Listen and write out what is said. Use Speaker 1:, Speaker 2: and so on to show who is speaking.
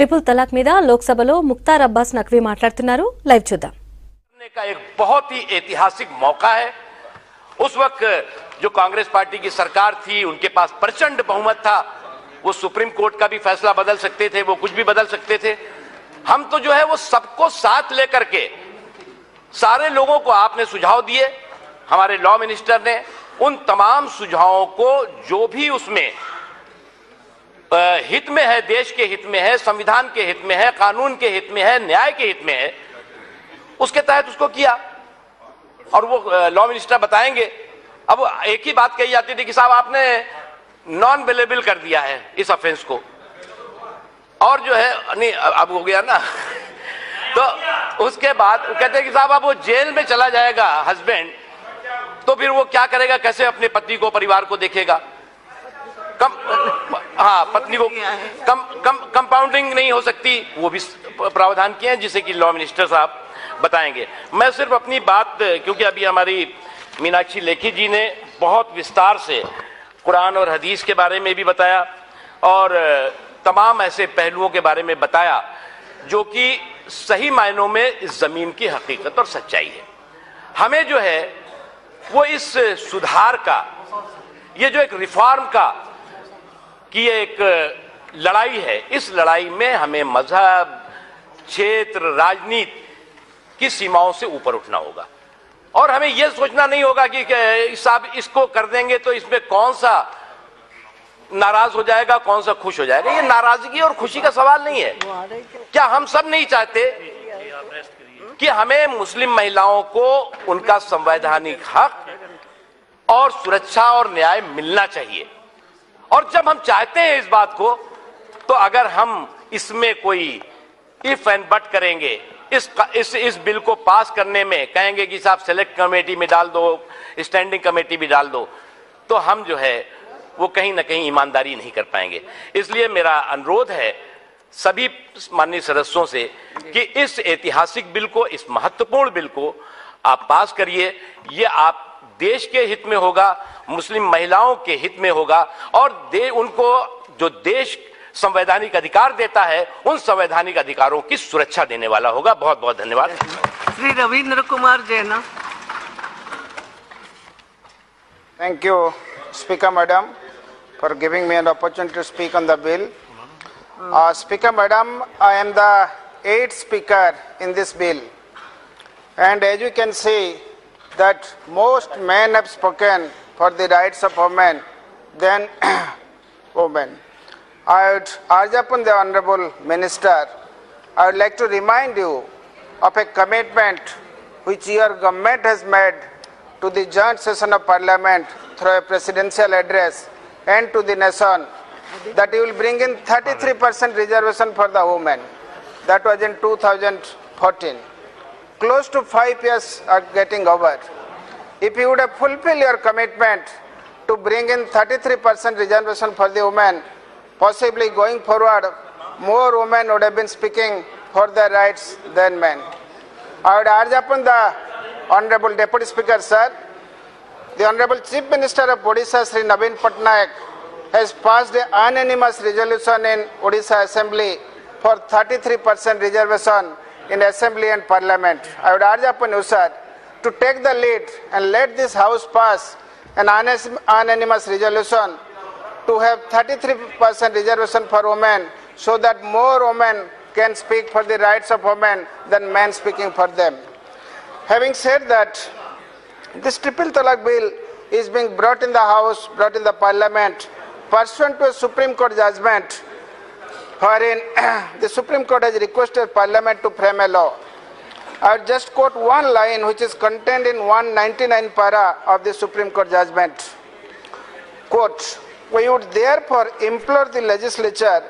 Speaker 1: Triple तलाक మీద లోక్సభలో ముక్తార్ అబ్బాస్ నక్వీ మాట్లాడుతున్నారు. లైవ్ చూద్దాం.
Speaker 2: का एक बहुत ही ऐतिहासिक मौका है। उस वक्त जो कांग्रेस पार्टी की सरकार थी, उनके पास प्रचंड बहुमत था। वो सुप्रीम कोर्ट का भी फैसला बदल सकते थे, वो कुछ भी बदल सकते थे। हम तो जो है वो सबको साथ लेकर के सारे लोगों को आपने सुझाव दिए, हमारे लॉ मिनिस्टर ने उन तमाम सुझावों को जो भी उसमें हित में है, देश के हित में है, संविधान के हित में है, कानून के हित में है, न्याय के हित में है, उसके तहत उसको किया और वो लॉ मिनिस्टर बताएंगे। अब एक ही बात कही जाती थी कि साहब आपने नॉन अवेलेबल कर दिया है इस ऑफेंस को, और जो है नहीं अब हो गया ना तो उसके बाद कहते हैं कि साहब अब वो जेल में चला जाएगा हस्बैंड, तो फिर वो क्या करेगा, कैसे अपने पति को, परिवार को देखेगा। पत्नी को कंपाउंडिंग नहीं हो सकती, वो भी प्रावधान किए हैं जिसे कि लॉ मिनिस्टर साहब बताएंगे। मैं सिर्फ अपनी बात, क्योंकि अभी हमारी मीनाक्षी लेखी जी ने बहुत विस्तार से कुरान और हदीस के बारे में भी बताया और तमाम ऐसे पहलुओं के बारे में बताया जो कि सही मायनों में इस जमीन की हकीकत और सच्चाई है। हमें जो है वो इस सुधार का, ये जो एक रिफॉर्म का की एक लड़ाई है, इस लड़ाई में हमें मजहब, क्षेत्र, राजनीति की सीमाओं से ऊपर उठना होगा और हमें यह सोचना नहीं होगा कि साहब इसको कर देंगे तो इसमें कौन सा नाराज हो जाएगा, कौन सा खुश हो जाएगा। ये नाराजगी और खुशी का सवाल नहीं है। क्या हम सब नहीं चाहते कि हमें मुस्लिम महिलाओं को उनका संवैधानिक हक और सुरक्षा और न्याय मिलना चाहिए? और जब हम चाहते हैं इस बात को, तो अगर हम इसमें कोई इफ एंड बट करेंगे, इस बिल को पास करने में कहेंगे कि साहब सेलेक्ट कमेटी में डाल दो, स्टैंडिंग कमेटी भी डाल दो, तो हम जो है वो कहीं ना कहीं ईमानदारी नहीं कर पाएंगे। इसलिए मेरा अनुरोध है सभी माननीय सदस्यों से कि इस ऐतिहासिक बिल को, इस महत्वपूर्ण बिल को आप पास करिए। ये आप देश के हित में होगा, मुस्लिम महिलाओं के हित में होगा और उनको जो देश संवैधानिक अधिकार देता है, उन संवैधानिक अधिकारों की सुरक्षा देने वाला होगा। बहुत बहुत धन्यवाद।
Speaker 3: Shri Ravindra Kumar Jain.
Speaker 4: Thank you, Speaker Madam, for giving me an opportunity to speak on the bill. Speaker Madam, I am the 8th speaker in this bill, and as you can see that most men have spoken for the rights of women than women. I would urge upon the Honorable Minister, I would like to remind you of a commitment which your government has made to the joint session of Parliament through a presidential address and to the nation, that you will bring in 33% reservation for the women. That was in 2014. Close to 5 years are getting over. If you would have fulfilled your commitment to bring in 33% reservation for the women, possibly going forward, more women would have been speaking for their rights than men. I would urge upon the Honorable Deputy Speaker, sir, the Honorable Chief Minister of Odisha, Sri Naveen Patnaik, has passed an unanimous resolution in Odisha Assembly for 33% reservation in Assembly and Parliament. I would urge upon you, sir, to take the lead and let this House pass an unanimous resolution to have 33% reservation for women, so that more women can speak for the rights of women than men speaking for them. Having said that, this triple talaq bill is being brought in the House, brought in the Parliament, pursuant to a Supreme Court judgment, wherein the Supreme Court has requested Parliament to frame a law. I will just quote one line which is contained in 199 para of the Supreme Court judgment. Quote, "We would therefore implore the legislature